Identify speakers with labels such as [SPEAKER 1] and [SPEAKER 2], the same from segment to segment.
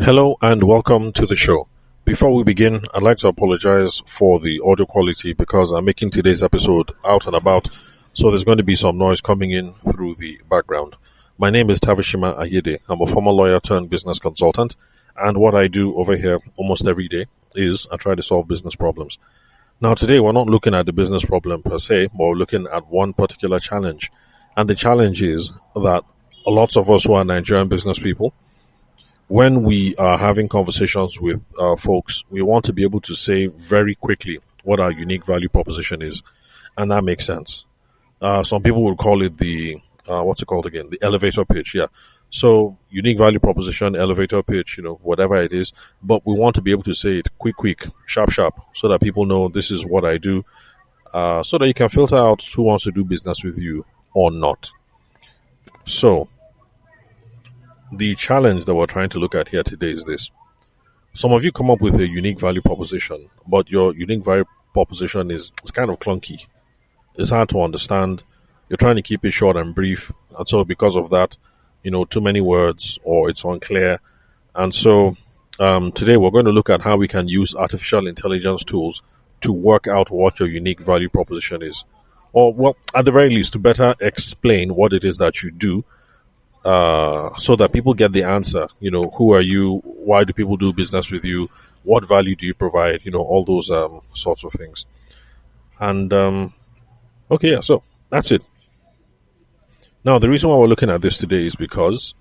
[SPEAKER 1] Hello and welcome to the show. Before we begin, I'd like to apologize for the audio quality because I'm making today's episode out and about, so there's going to be some noise coming in through the background. My name is Tavishima Ayede. I'm a former lawyer turned business consultant, and what I do over here almost every day is I try to solve business problems. Now today we're not looking at the business problem per se, but we're looking at one particular challenge. And the challenge is that lots of us who are Nigerian business people, when we are having conversations with folks, we want to be able to say very quickly what our unique value proposition is, and that makes sense. Some people would call it the what's it called again? The elevator pitch. Yeah. So unique value proposition, elevator pitch, whatever it is, but we want to be able to say it quick, sharp, so that people know this is what I do, so that you can filter out who wants to do business with you or not. So the challenge that we're trying to look at here today is this. Some of you come up with a unique value proposition, but your unique value proposition is kind of clunky. It's hard to understand. You're trying to keep it short and brief. And so because of that, too many words or it's unclear. And so today we're going to look at how we can use artificial intelligence tools to work out what your unique value proposition is. Or, well, at the very least, to better explain what it is that you do, so that people get the answer. Who are you? Why do people do business with you? What value do you provide? All those sorts of things. And okay, yeah, so that's it. Now, the reason why we're looking at this today is because,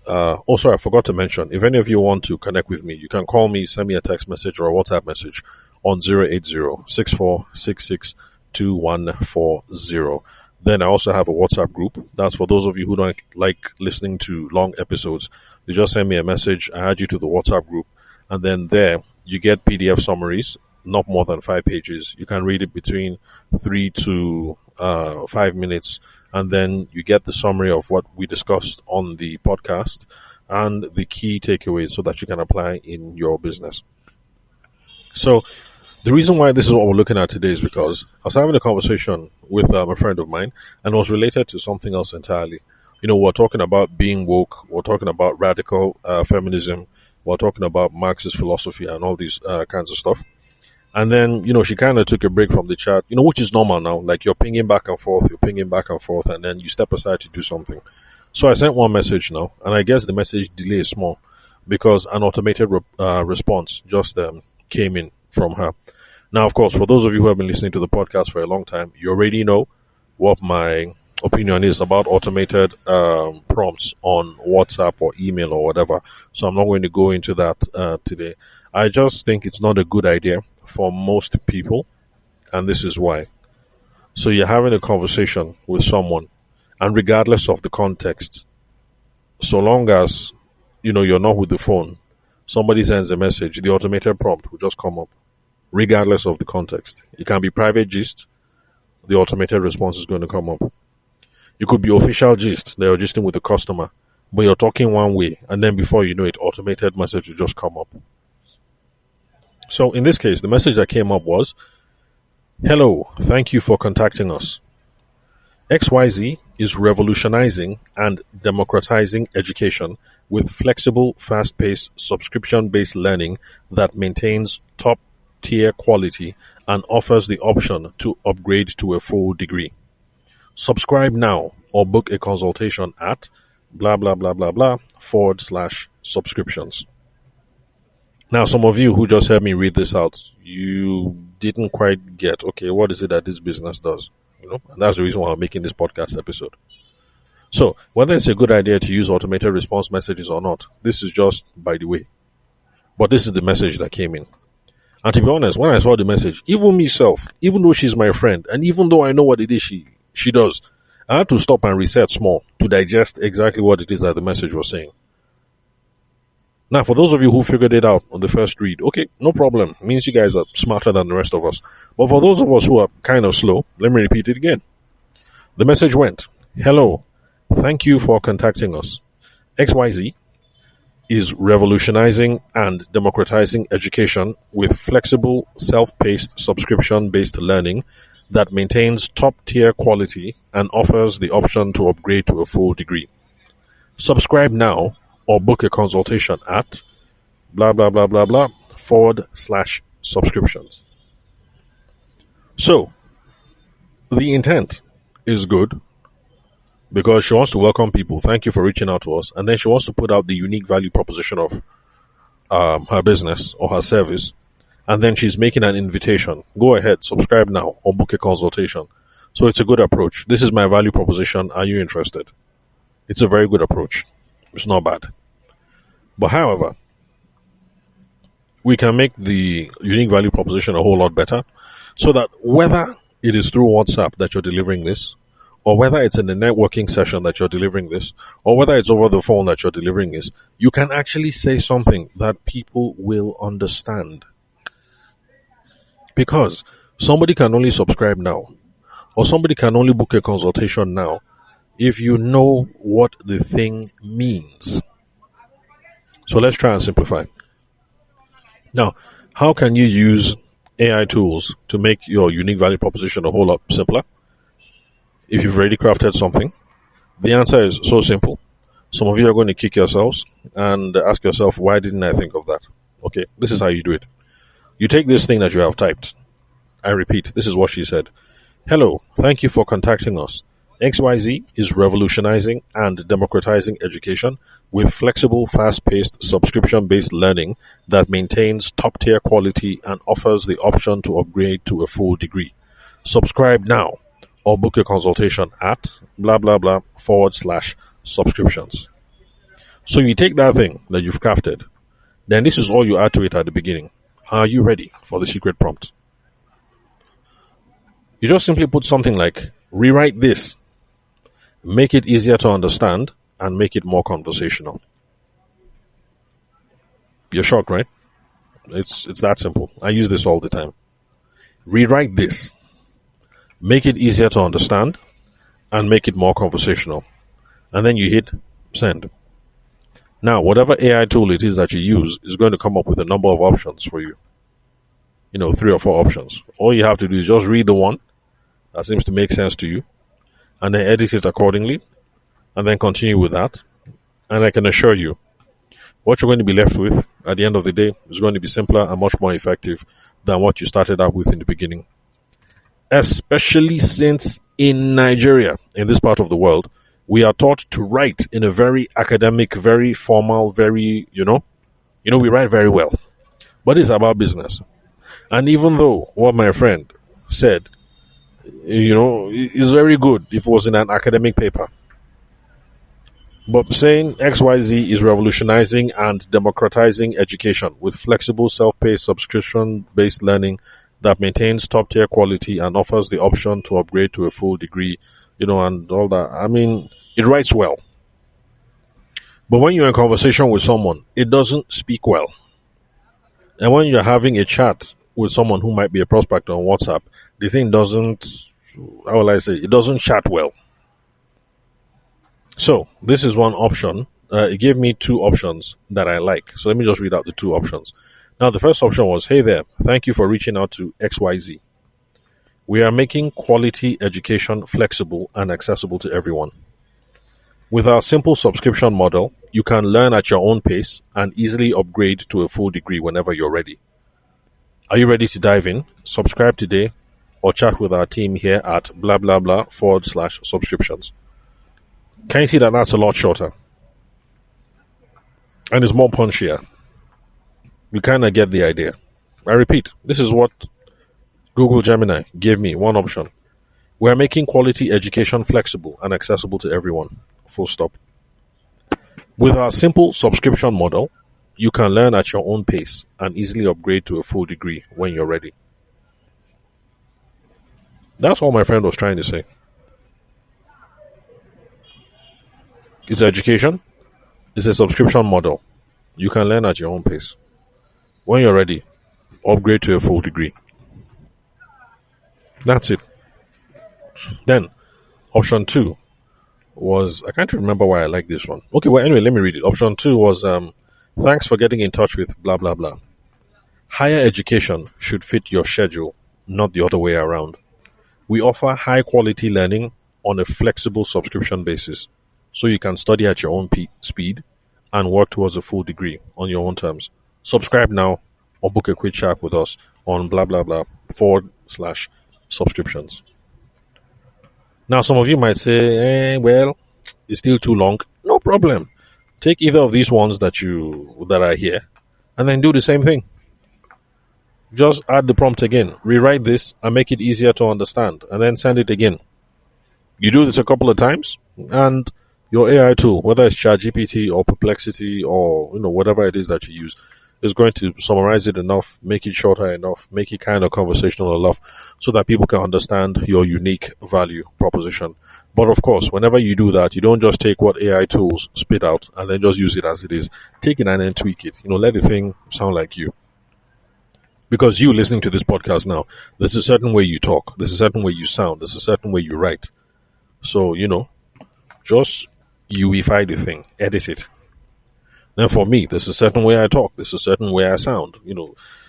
[SPEAKER 1] sorry, I forgot to mention, if any of you want to connect with me, you can call me, send me a text message or a WhatsApp message on 080-6466-2140. Then I also have a WhatsApp group. That's for those of you who don't like listening to long episodes. You just send me a message, I add you to the WhatsApp group, and then there you get PDF summaries, not more than 5 pages. You can read it between 3 to 5 minutes, and then you get the summary of what we discussed on the podcast and the key takeaways so that you can apply in your business. So the reason why this is what we're looking at today is because I was having a conversation with a friend of mine, and it was related to something else entirely. We're talking about being woke, we're talking about radical feminism, we're talking about Marxist philosophy and all these kinds of stuff. And then, she kind of took a break from the chat, which is normal now. Like you're pinging back and forth, and then you step aside to do something. So I sent one message now, and I guess the message delay is small because an automated response just came in from her. Now, of course, for those of you who have been listening to the podcast for a long time, you already know what my opinion is about automated prompts on WhatsApp or email or whatever. So I'm not going to go into that today. I just think it's not a good idea for most people, and this is why. So you're having a conversation with someone, and regardless of the context, so long as you're not with the phone, somebody sends a message, the automated prompt will just come up, regardless of the context. It can be private gist, the automated response is going to come up. You could be official gist, that you're gisting with the customer, but you're talking one way, and then before you know it, automated message will just come up. So in this case, the message that came up was, "Hello, thank you for contacting us. XYZ is revolutionizing and democratizing education with flexible, fast-paced, subscription-based learning that maintains top-tier quality and offers the option to upgrade to a full degree. Subscribe now or book a consultation at blah, blah, blah, blah, blah, /subscriptions. Now, some of you who just heard me read this out, you didn't quite get, okay, what is it that this business does? And that's the reason why I'm making this podcast episode. So, whether it's a good idea to use automated response messages or not, this is just by the way. But this is the message that came in. And to be honest, when I saw the message, even myself, even though she's my friend, and even though I know what it is she does, I had to stop and reset small to digest exactly what it is that the message was saying. Now, for those of you who figured it out on the first read, okay, no problem. It means you guys are smarter than the rest of us. But for those of us who are kind of slow, let me repeat it again. The message went, "Hello, thank you for contacting us. XYZ is revolutionizing and democratizing education with flexible, self-paced, subscription-based learning that maintains top-tier quality and offers the option to upgrade to a full degree. Subscribe now or book a consultation at blah, blah, blah, blah, blah / subscriptions. So, the intent is good because she wants to welcome people. Thank you for reaching out to us. And then she wants to put out the unique value proposition of her business or her service. And then she's making an invitation. Go ahead, subscribe now or book a consultation. So it's a good approach. This is my value proposition. Are you interested? It's a very good approach. It's not bad. But however, we can make the unique value proposition a whole lot better so that whether it is through WhatsApp that you're delivering this, or whether it's in a networking session that you're delivering this, or whether it's over the phone that you're delivering this, you can actually say something that people will understand. Because somebody can only subscribe now, or somebody can only book a consultation now if you know what the thing means. So let's try and simplify. Now, how can you use AI tools to make your unique value proposition a whole lot simpler? If you've already crafted something, the answer is so simple. Some of you are going to kick yourselves and ask yourself, why didn't I think of that? Okay, this is how you do it. You take this thing that you have typed. I repeat, this is what she said. Hello, thank you for contacting us. XYZ is revolutionizing and democratizing education with flexible, fast-paced, subscription-based learning that maintains top-tier quality and offers the option to upgrade to a full degree. Subscribe now or book a consultation at blah, blah, blah / subscriptions. So you take that thing that you've crafted, then this is all you add to it at the beginning. Are you ready for the secret prompt? You just simply put something like, rewrite this, make it easier to understand, and make it more conversational. You're shocked, right? It's that simple. I use this all the time. Rewrite this, make it easier to understand, and make it more conversational. And then you hit send. Now, whatever AI tool it is that you use is going to come up with a number of options for you. 3 or 4 options. All you have to do is just read the one that seems to make sense to you, and then edit it accordingly, and then continue with that. And I can assure you, what you're going to be left with at the end of the day is going to be simpler and much more effective than what you started out with in the beginning. Especially since in Nigeria, in this part of the world, we are taught to write in a very academic, very formal, very, we write very well. But it's about business. And even though what my friend said, is very good if it was in an academic paper, but saying XYZ is revolutionizing and democratizing education with flexible, self-paced, subscription-based learning that maintains top-tier quality and offers the option to upgrade to a full degree, and all that. I mean, it writes well. But when you're in conversation with someone, it doesn't speak well. And when you're having a chat with someone who might be a prospect on WhatsApp, the thing doesn't, how will I say, it doesn't chat well. So, this is one option. It gave me 2 options that I like. So let me just read out the 2 options. Now, the first option was, hey there, thank you for reaching out to XYZ. We are making quality education flexible and accessible to everyone. With our simple subscription model, you can learn at your own pace and easily upgrade to a full degree whenever you're ready. Are you ready to dive in? Subscribe today or chat with our team here at blah, blah, blah / subscriptions. Can you see that that's a lot shorter? And it's more punchier. You kind of get the idea. I repeat, this is what Google Gemini gave me, one option. We are making quality education flexible and accessible to everyone. Full stop. With our simple subscription model, you can learn at your own pace and easily upgrade to a full degree when you're ready. That's all my friend was trying to say. It's education. It's a subscription model. You can learn at your own pace. When you're ready, upgrade to a full degree. That's it. Then, option 2 was, I can't remember why I like this one. Okay, well, anyway, let me read it. Option 2 was, thanks for getting in touch with blah, blah, blah. Higher education should fit your schedule, not the other way around. We offer high quality learning on a flexible subscription basis, so you can study at your own speed and work towards a full degree on your own terms. Subscribe now or book a quick chat with us on blah blah blah / subscriptions. Now, some of you might say, well, it's still too long. No problem. Take either of these ones that are here, and then do the same thing. Just add the prompt again, rewrite this, and make it easier to understand, and then send it again. You do this a couple of times, and your AI tool, whether it's ChatGPT or Perplexity or whatever it is that you use, is going to summarize it enough, make it shorter enough, make it kind of conversational enough, so that people can understand your unique value proposition. But of course, whenever you do that, you don't just take what AI tools spit out and then just use it as it is. Take it and then tweak it. Let the thing sound like you. Because you listening to this podcast now, there's a certain way you talk, there's a certain way you sound, there's a certain way you write. So, just youify the thing, edit it. Then for me, there's a certain way I talk, there's a certain way I sound.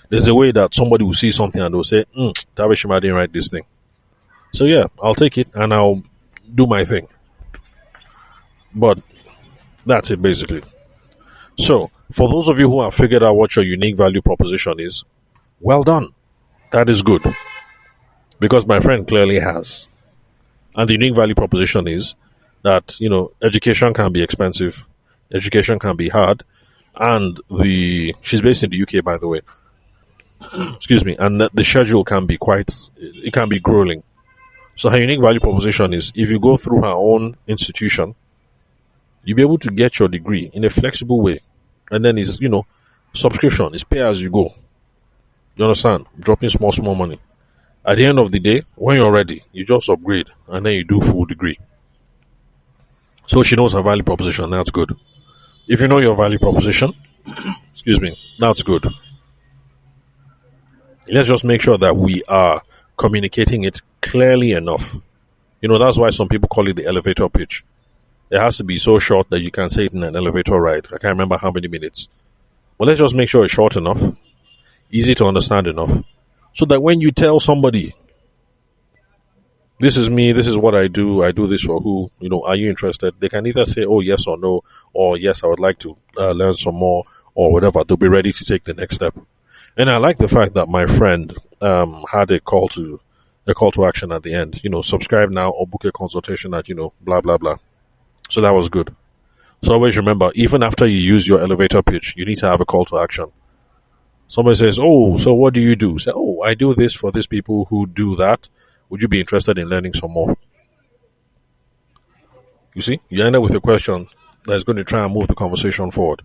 [SPEAKER 1] There's a way that somebody will see something and they'll say, Tabishima didn't write this thing. So yeah, I'll take it and I'll do my thing. But that's it basically. So, for those of you who have figured out what your unique value proposition is, well done. That is good. Because my friend clearly has. And the unique value proposition is that, education can be expensive, education can be hard, and she's based in the UK, by the way. Excuse me. And the schedule can be it can be grueling. So her unique value proposition is if you go through her own institution, you'll be able to get your degree in a flexible way. And then it's, subscription, it's pay as you go. You understand? Dropping small money. At the end of the day, when you're ready, you just upgrade and then you do full degree. So she knows her value proposition. That's good. If you know your value proposition, excuse me, that's good. Let's just make sure that we are communicating it clearly enough. That's why some people call it the elevator pitch. It has to be so short that you can say it in an elevator ride. I can't remember how many minutes. But let's just make sure it's short enough, easy to understand enough, so that when you tell somebody, this is me, this is what I do this for who, are you interested? They can either say, oh, yes or no, or yes, I would like to learn some more, or whatever. They'll be ready to take the next step. And I like the fact that my friend had a call to action at the end. Subscribe now or book a consultation at, blah, blah, blah. So that was good. So always remember, even after you use your elevator pitch, you need to have a call to action. Somebody says, oh, so what do you do? Say, oh, I do this for these people who do that. Would you be interested in learning some more? You see, you end up with a question that's going to try and move the conversation forward.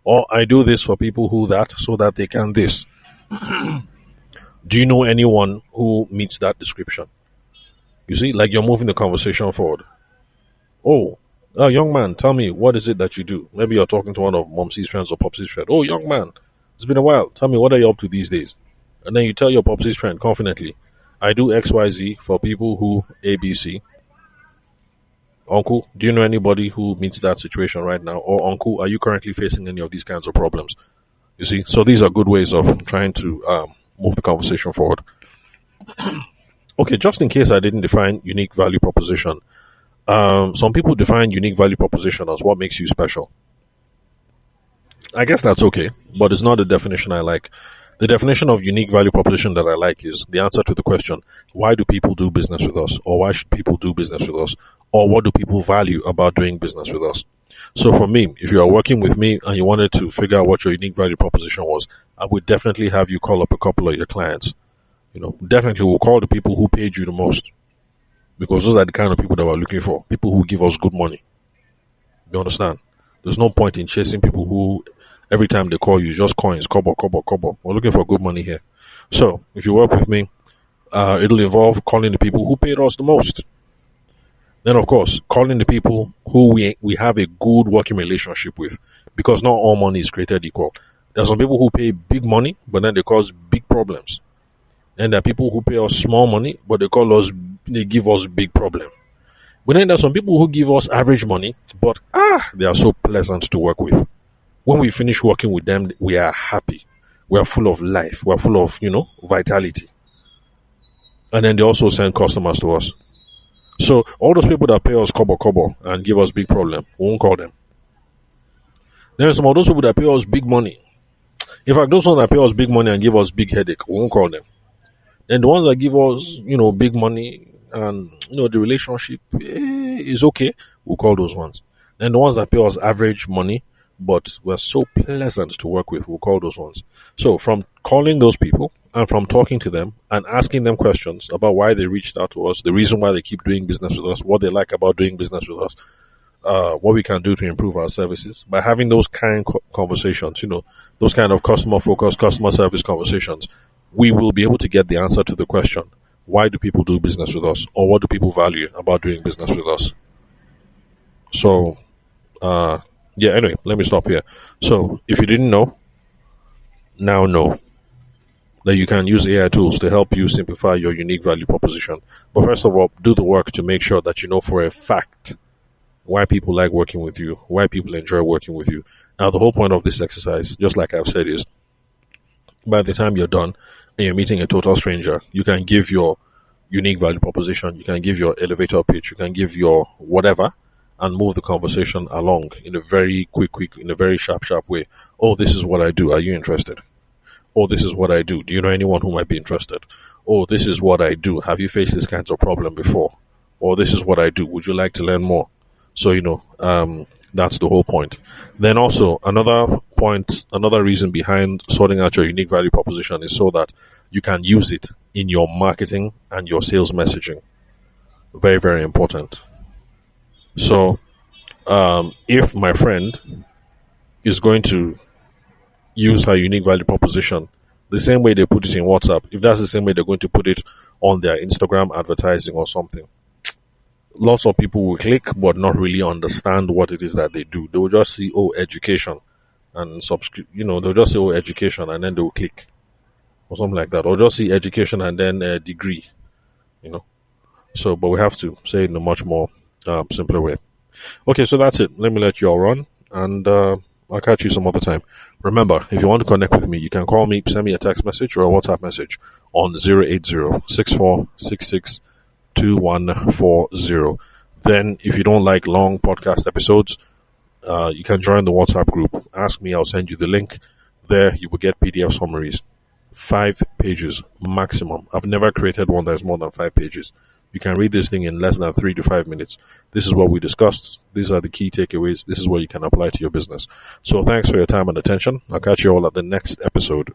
[SPEAKER 1] Or I do this for people who that, so that they can this. Do you know anyone who meets that description? You see, like you're moving the conversation forward. Oh, young man, tell me, what is it that you do? Maybe you're talking to one of Momsy's friends or Popsy's friend. Oh, young man, it's been a while. Tell me, what are you up to these days? And then you tell your Popsy's friend confidently, I do XYZ for people who ABC. Uncle, do you know anybody who meets that situation right now? Or uncle, are you currently facing any of these kinds of problems? You see, so these are good ways of trying to move the conversation forward. Okay, just in case I didn't define unique value proposition, some people define unique value proposition as what makes you special. I guess that's okay, but it's not the definition I like. The definition of unique value proposition that I like is the answer to the question, why do people do business with us? Or why should people do business with us? Or what do people value about doing business with us? So for me, if you are working with me and you wanted to figure out what your unique value proposition was, I would definitely have you call up a couple of your clients. Definitely we'll call the people who paid you the most. Because those are the kind of people that we're looking for. People who give us good money. You understand? There's no point in chasing people who every time they call you, just coins, kobo. We're looking for good money here. So, if you work with me, it'll involve calling the people who paid us the most. Then, of course, calling the people who we have a good working relationship with. Because not all money is created equal. There are some people who pay big money, but then they cause big problems. And there are people who pay us small money, but they give us big problem. But then there are some people who give us average money, but they are so pleasant to work with. When we finish working with them, we are happy. We are full of life. We are full of, vitality. And then they also send customers to us. So all those people that pay us kobo and give us big problem, we won't call them. There are some of those people that pay us big money. In fact, those ones that pay us big money and give us big headache, we won't call them. And the ones that give us, big money and the relationship is okay, we'll call those ones. And the ones that pay us average money, but we're so pleasant to work with, we'll call those ones. So from calling those people and from talking to them and asking them questions about why they reached out to us, the reason why they keep doing business with us, what they like about doing business with us, what we can do to improve our services, by having those kind conversations, those kind of customer focused, customer service conversations, we will be able to get the answer to the question, why do people do business with us, or what do people value about doing business with us? So, yeah, anyway, let me stop here. So, if you didn't know, now know that you can use AI tools to help you simplify your unique value proposition. But first of all, do the work to make sure that you know for a fact why people like working with you, why people enjoy working with you. Now, the whole point of this exercise, just like I've said, is by the time you're done and you're meeting a total stranger, you can give your unique value proposition, you can give your elevator pitch, you can give your whatever, and move the conversation along in a very quick, in a very sharp way. Oh, this is what I do. Are you interested? Oh, this is what I do. Do you know anyone who might be interested? Oh, this is what I do. Have you faced this kinds of problem before? Or this is what I do. Would you like to learn more? So, that's the whole point. Then also another reason behind sorting out your unique value proposition is so that you can use it in your marketing and your sales messaging. Very, very important. So, if my friend is going to use her unique value proposition the same way they put it in WhatsApp, if that's the same way they're going to put it on their Instagram advertising or something, lots of people will click but not really understand what it is that they do. They will just see, oh, education and they'll just say, oh, education, and then they'll click or something like that, or just see education and then a degree, you know. So, but we have to say it in a much more simpler way. Okay, so that's it. Let me let you all run, and I'll catch you some other time. Remember, if you want to connect with me, you can call me, send me a text message or a WhatsApp message on 080-6466-2140. Then, if you don't like long podcast episodes, you can join the WhatsApp group. Ask me, I'll send you the link. There, you will get PDF summaries. 5 pages maximum. I've never created one that's more than 5 pages. You can read this thing in less than 3 to 5 minutes. This is what we discussed. These are the key takeaways. This is what you can apply to your business. So thanks for your time and attention. I'll catch you all at the next episode.